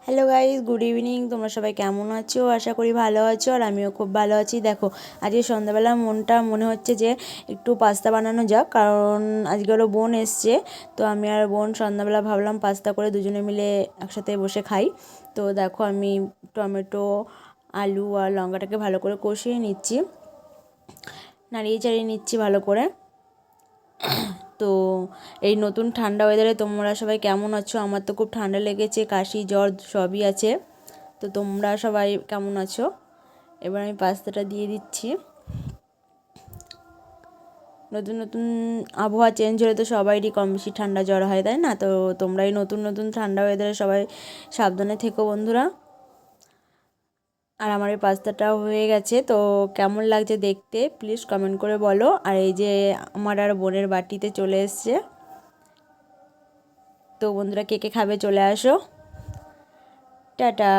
Hello guys, good evening. তোমরা সবাই কেমন আছো? আশা করি ভালো আছো, আর আমিও খুব ভালো আছি। দেখো, আজকে সন্ধ্যাবেলা মনে হচ্ছে যে একটু পাস্তা বানানো যাক, কারণ আজকে হলো বোন এসছে। তো আমি আর বোন সন্ধ্যাবেলা ভাবলাম পাস্তা করে দুজনে মিলে একসাথে বসে খাই। তো দেখো, আমি টমেটো, আলু আর লঙ্কাটাকে ভালো করে কষিয়ে নিচ্ছি, নাড়িয়ে চাড়িয়ে নিচ্ছি ভালো করে। তো এই নতুন ঠান্ডা ওয়েদারে তোমরা সবাই কেমন আছো? আমার তো খুব ঠান্ডা লেগেছে, কাশি জ্বর সবই আছে। তো তোমরা সবাই কেমন আছো? এবার আমি পাস্তাটা দিয়ে দিচ্ছি। নতুন নতুন আবহাওয়া চেঞ্জ হলে তো সবাইরই কম বেশি ঠান্ডা জ্বর হয়, তাই না? তো তোমরা এই নতুন নতুন ঠান্ডা ওয়েদারে সবাই সাবধানে থেকো বন্ধুরা। আর আমার এই পাস্তাটাও হয়ে গেছে। তো কেমন লাগছে দেখতে প্লিজ কমেন্ট করে বলো। আর এই যে আমার আর বোনের বাটিতে চলে এসছে। তো বন্ধুরা, কে কে খাবে চলে আসো। টাটা।